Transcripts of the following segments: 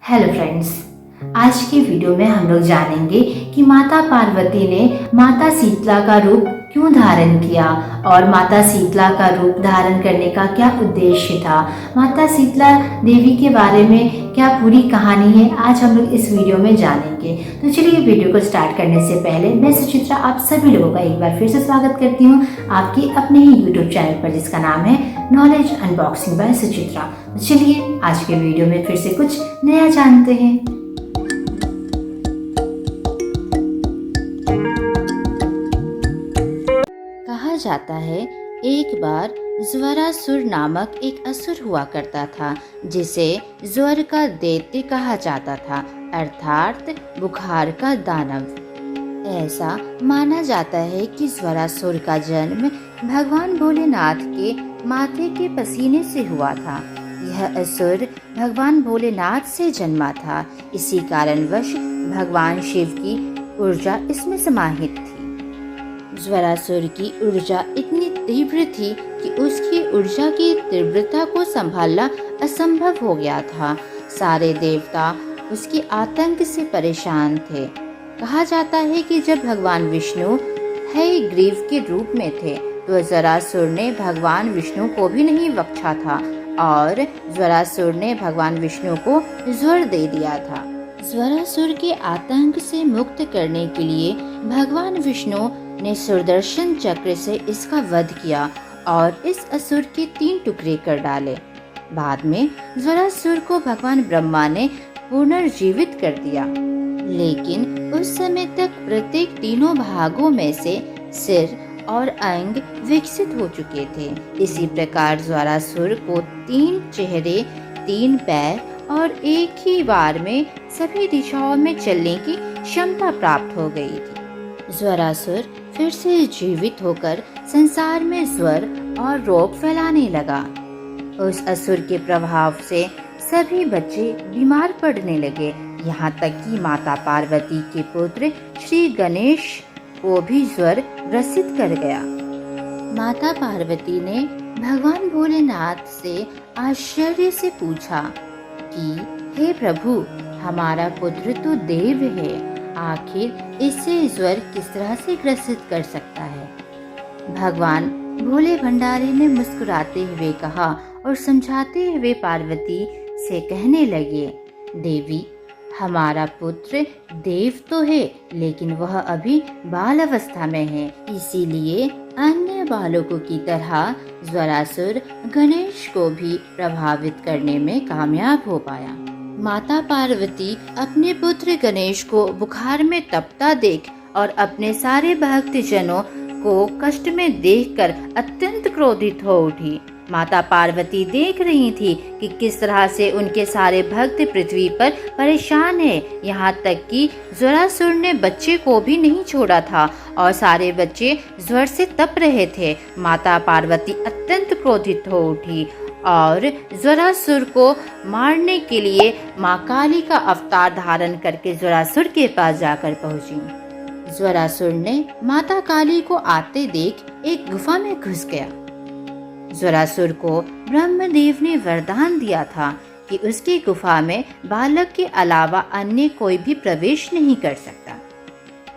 Hello friends. आज के video में हम लोग जानेंगे कि माता पार्वती ने माता शीतला का रूप क्यों धारण किया और माता शीतला का रूप धारण करने का क्या उद्देश्य था। माता शीतला देवी के बारे में क्या पूरी कहानी है, आज हम लोग इस वीडियो में जानेंगे। तो चलिए वीडियो को स्टार्ट करने से पहले मैं सुचित्रा आप सभी लोगों का एक बार फिर से स्वागत करती हूँ आपकी अपने ही यूट्यूब चैनल पर, जिसका नाम है नॉलेज अनबॉक्सिंग बाय सुचित्रा। चलिए आज के वीडियो में फिर से कुछ नया जानते हैं। कहा जाता है एक बार ज्वरासुर नामक एक असुर हुआ करता था, जिसे ज्वर का दैत्य कहा जाता था, अर्थात बुखार का दानव। ऐसा माना जाता है कि ज्वरासुर का जन्म भगवान भोलेनाथ के माथे के पसीने से हुआ था। यह असुर भगवान भोलेनाथ से जन्मा था, इसी कारणवश भगवान शिव की ऊर्जा इसमें समाहित थी। ज्वरासुर की ऊर्जा इतनी तीव्र थी कि उसकी ऊर्जा की तीव्रता को संभालना असंभव हो गया था। सारे देवता उसके आतंक से परेशान थे। कहा जाता है कि जब भगवान विष्णु हयग्रीव के रूप में थे तो ज्वरासुर ने भगवान विष्णु को भी नहीं बख्शा था और ज्वरासुर ने भगवान विष्णु को ज्वर दे दिया था। ज्वरासुर के आतंक से मुक्त करने के लिए भगवान विष्णु ने सुदर्शन चक्र से इसका वध किया और इस असुर के 3 टुकड़े कर डाले। बाद में ज्वरासुर को भगवान ब्रह्मा ने पुनर्जीवित कर दिया, लेकिन उस समय तक प्रत्येक 3 भागों में से सिर और अंग विकसित हो चुके थे। इसी प्रकार ज्वरासुर को 3 चेहरे, 3 पैर और एक ही बार में सभी दिशाओं में चलने की क्षमता प्राप्त हो गई थी। ज्वरासुर फिर से जीवित होकर संसार में ज्वर और रोग फैलाने लगा। उस असुर के प्रभाव से सभी बच्चे बीमार पड़ने लगे, यहाँ तक कि माता पार्वती के पुत्र श्री गणेश को भी ज्वर ग्रसित कर गया। माता पार्वती ने भगवान भोलेनाथ से आश्चर्य से पूछा कि हे प्रभु, हमारा पुत्र तो देव है, आखिर इसे ज्वर किस तरह से ग्रसित कर सकता है। भगवान भोले भंडारी ने मुस्कुराते हुए कहा और समझाते हुए पार्वती से कहने लगे, देवी, हमारा पुत्र देव तो है, लेकिन वह अभी बाल अवस्था में है, इसीलिए अन्य बालकों की तरह ज्वरासुर गणेश को भी प्रभावित करने में कामयाब हो पाया। माता पार्वती अपने पुत्र गणेश को बुखार में तपता देख और अपने सारे भक्त जनों को कष्ट में देखकर अत्यंत क्रोधित हो उठी। माता पार्वती देख रही थी कि किस तरह से उनके सारे भक्त पृथ्वी पर परेशान हैं, यहाँ तक कि ज्वरासुर ने बच्चे को भी नहीं छोड़ा था और सारे बच्चे ज्वर से तप रहे थे। माता पार्वती अत्यंत क्रोधित हो उठी और ज्वरासुर को मारने के लिए माँ काली का अवतार धारण करके ज्वरासुर के पास जाकर पहुंची। ज्वरासुर ने माता काली को आते देख एक गुफा में घुस गया। ज्वरासुर को ब्रह्मदेव ने वरदान दिया था कि उसकी गुफा में बालक के अलावा अन्य कोई भी प्रवेश नहीं कर सकता।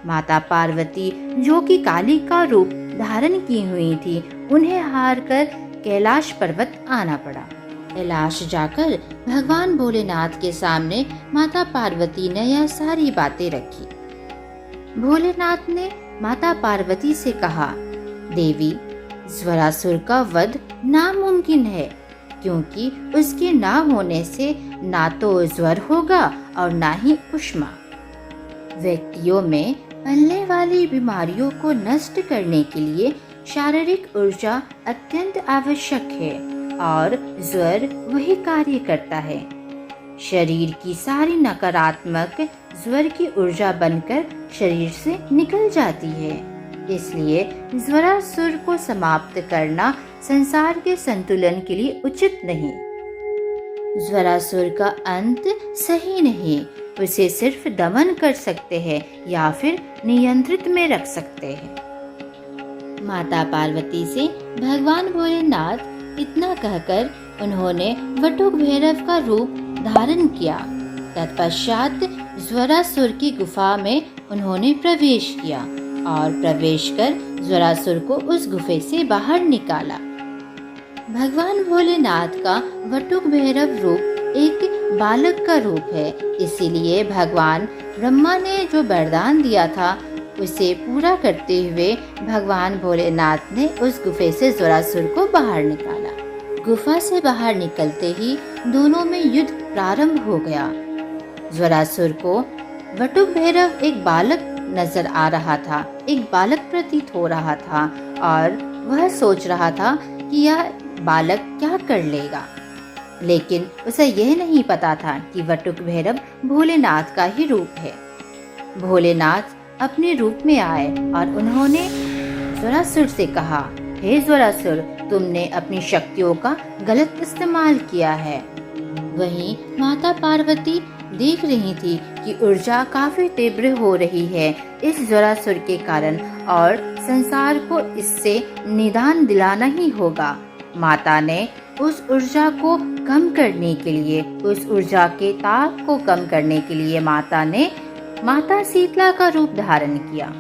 माता पार्वती, जो कि काली का रूप धारण की हुई थी, उन्हें हार कर कैलाश पर्वत आना पड़ा। कैलाश जाकर भगवान भोलेनाथ के सामने माता पार्वती ने यह सारी बातें रखी। भोलेनाथ ने माता पार्वती से कहा, देवी, ज्वरासुर का वध नामुमकिन है, क्योंकि उसके ना होने से ना तो ज्वर होगा और ना ही उष्मा। व्यक्तियों में फैलने वाली बीमारियों को नष्ट करने के लिए शारीरिक ऊर्जा अत्यंत आवश्यक है और ज्वर वही कार्य करता है। शरीर की सारी नकारात्मक ज्वर की ऊर्जा बनकर शरीर से निकल जाती है, इसलिए ज्वरासुर को समाप्त करना संसार के संतुलन के लिए उचित नहीं। ज्वरासुर का अंत सही नहीं, उसे सिर्फ दमन कर सकते हैं या फिर नियंत्रित में रख सकते हैं। माता पार्वती से भगवान भोलेनाथ इतना कहकर उन्होंने वटुक भैरव का रूप धारण किया तत्पश्चात ज्वरासुर की गुफा में उन्होंने प्रवेश किया और प्रवेश कर ज्वरासुर को उस गुफे से बाहर निकाला। भगवान भोलेनाथ का वटुक भैरव रूप एक बालक का रूप है, इसीलिए भगवान ब्रह्मा ने जो वरदान दिया था उसे पूरा करते हुए भगवान भोलेनाथ ने उस गुफे से ज्वरासुर को बाहर निकाला। गुफा से बाहर निकलते ही दोनों में युद्ध प्रारंभ हो गया। ज्वरासुर को वटुक भैरव एक बालक नजर आ रहा था, एक बालक प्रतीत हो रहा था और वह सोच रहा था कि यह बालक क्या कर लेगा, लेकिन उसे यह नहीं पता था कि वटुक भैरव भोलेनाथ का ही रूप है। भोलेनाथ अपने रूप में आए और उन्होंने ज्वरासुर से कहा, हे ज्वरासुर, तुमने अपनी शक्तियों का गलत इस्तेमाल किया है। वहीं माता पार्वती देख रही थी कि ऊर्जा काफी तीव्र हो रही है इस ज्वरासुर के कारण और संसार को इससे निदान दिलाना ही होगा। माता ने उस ऊर्जा को कम करने के लिए, उस ऊर्जा के ताप को कम करने के लिए माता ने माता शीतला का रूप धारण किया।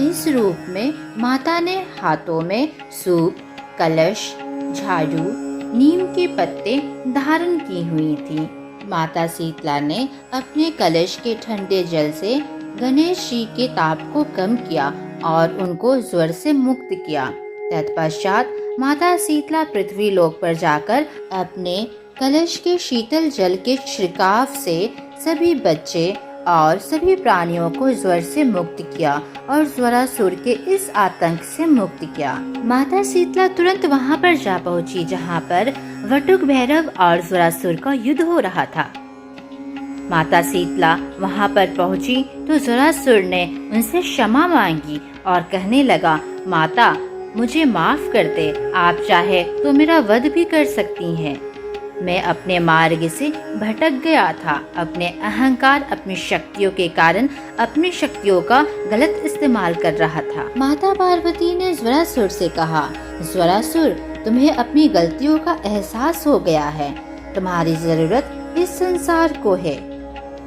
इस रूप में माता ने हाथों में सूप, कलश, झाड़ू, नीम के पत्ते धारण की हुई थी। माता शीतला ने अपने कलश के ठंडे जल से गणेश जी के ताप को कम किया और उनको ज्वर से मुक्त किया। तत्पश्चात माता शीतला पृथ्वी लोक पर जाकर अपने कलश के शीतल जल के छिड़काव से सभी बच्चे और सभी प्राणियों को ज्वर से मुक्त किया और ज्वरासुर के इस आतंक से मुक्त किया। माता शीतला तुरंत वहां पर जा पहुंची जहां पर वटुक भैरव और ज्वरासुर का युद्ध हो रहा था। माता शीतला वहां पर पहुंची तो ज्वरासुर ने उनसे क्षमा मांगी और कहने लगा, माता मुझे माफ कर दे, आप चाहे तो मेरा वध भी कर सकती हैं। मैं अपने मार्ग से भटक गया था, अपने अहंकार, अपनी शक्तियों के कारण अपनी शक्तियों का गलत इस्तेमाल कर रहा था। माता पार्वती ने ज्वरासुर से कहा, ज्वरासुर, तुम्हें अपनी गलतियों का एहसास हो गया है, तुम्हारी जरूरत इस संसार को है।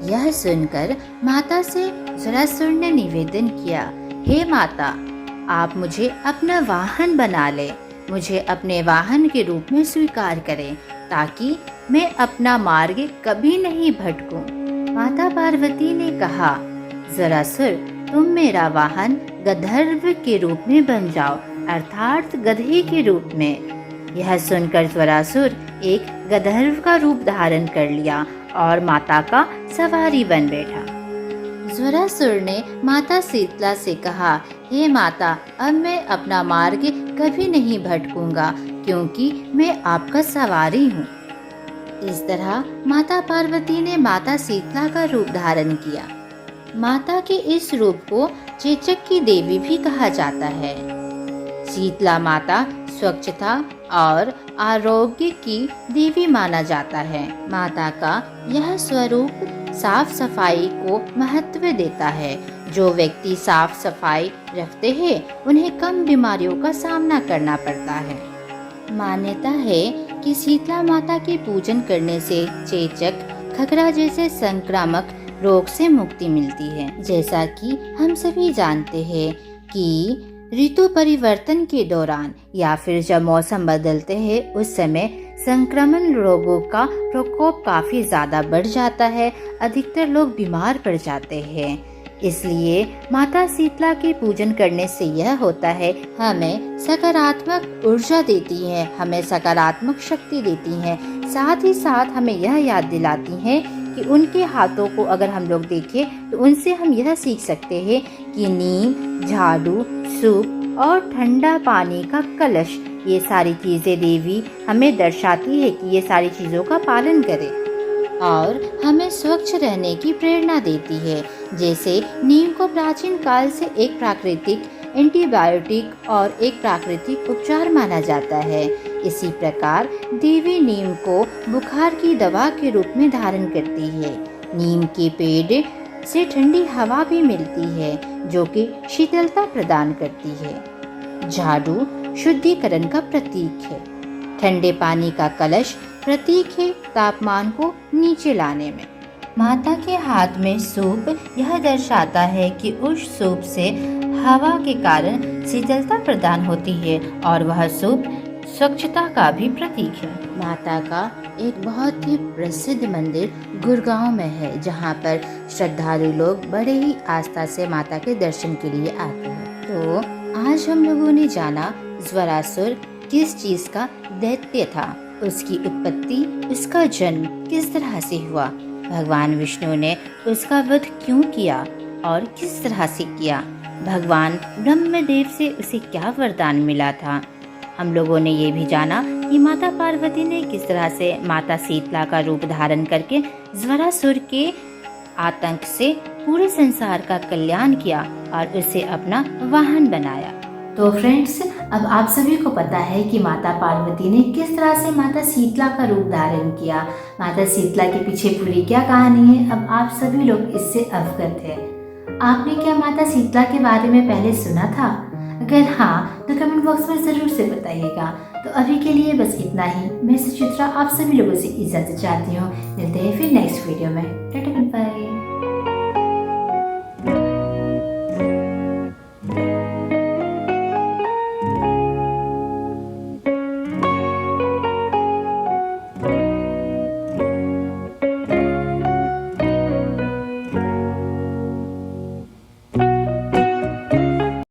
यह सुनकर माता से ज्वरासुर ने निवेदन किया, हे माता, आप मुझे अपना वाहन बना ले, मुझे अपने वाहन के रूप में स्वीकार करें ताकि मैं अपना मार्ग कभी नहीं भटकूं। माता पार्वती ने कहा, ज्वरासुर, तुम मेरा वाहन गंधर्व के रूप में बन जाओ, अर्थात गधे के रूप में। यह सुनकर ज्वरासुर एक गंधर्व का रूप धारण कर लिया और माता का सवारी बन बैठा। ज्वरासुर ने माता शीतला से कहा, हे माता, अब मैं अपना मार्ग कभी नहीं भटकूंगा क्योंकि मैं आपका सवारी हूँ। इस तरह माता पार्वती ने माता शीतला का रूप धारण किया। माता के इस रूप को चेचक की देवी भी कहा जाता है। शीतला माता स्वच्छता और आरोग्य की देवी माना जाता है। माता का यह स्वरूप साफ सफाई को महत्व देता है। जो व्यक्ति साफ सफाई रखते हैं उन्हें कम बीमारियों का सामना करना पड़ता है। मान्यता है कि शीतला माता के पूजन करने से चेचक, खसरा जैसे संक्रामक रोग से मुक्ति मिलती है। जैसा कि हम सभी जानते हैं कि ऋतु परिवर्तन के दौरान या फिर जब मौसम बदलते हैं उस समय संक्रमण रोगों का प्रकोप काफी ज्यादा बढ़ जाता है, अधिकतर लोग बीमार पड़ जाते हैं। इसलिए माता शीतला के पूजन करने से यह होता है, हमें सकारात्मक ऊर्जा देती है, हमें सकारात्मक शक्ति देती हैं। साथ ही साथ हमें यह याद दिलाती हैं कि उनके हाथों को अगर हम लोग देखें तो उनसे हम यह सीख सकते हैं कि नीम, झाड़ू, सूप और ठंडा पानी का कलश, ये सारी चीजें देवी हमें दर्शाती है कि ये सारी चीजों का पालन करें और हमें स्वच्छ रहने की प्रेरणा देती है। जैसे नीम को प्राचीन काल से एक प्राकृतिक एंटीबायोटिक और एक प्राकृतिक उपचार माना जाता है, इसी प्रकार देवी नीम को बुखार की दवा के रूप में धारण करती है। नीम के पेड़ से ठंडी हवा भी मिलती है जो कि शीतलता प्रदान करती है। झाड़ू शुद्धिकरण का प्रतीक है। ठंडे पानी का कलश प्रतीक है तापमान को नीचे लाने में। माता के हाथ में सूप यह दर्शाता है कि उस सूप से हवा के कारण शीतलता प्रदान होती है और वह सूप स्वच्छता का भी प्रतीक है। माता का एक बहुत ही प्रसिद्ध मंदिर गुड़गांव में है, जहां पर श्रद्धालु लोग बड़े ही आस्था से माता के दर्शन के लिए आते हैं। तो आज हम लोगों ने जाना ज्वरासुर किस चीज का दैत्य था, उसकी उत्पत्ति, उसका जन्म किस तरह से हुआ, भगवान विष्णु ने उसका वध क्यों किया और किस तरह से किया, भगवान ब्रह्मदेव से उसे क्या वरदान मिला था। हम लोगों ने ये भी जाना कि माता पार्वती ने किस तरह से माता शीतला का रूप धारण करके ज्वरासुर के आतंक से पूरे संसार का कल्याण किया और उसे अपना वाहन बनाया। तो फ्रेंड्स, अब आप सभी को पता है कि माता पार्वती ने किस तरह से माता शीतला का रूप धारण किया, माता शीतला के पीछे पूरी क्या कहानी है। अब आप सभी लोग इससे अवगत हैं। आपने क्या माता शीतला के बारे में पहले सुना था? अगर हाँ, तो कमेंट बॉक्स में जरूर से बताइएगा। तो अभी के लिए बस इतना ही। मैं सुचित्रा आप सभी लोगों से इजाजत चाहती हूँ। मिलते हैं फिर नेक्स्ट वीडियो में। Tata bye.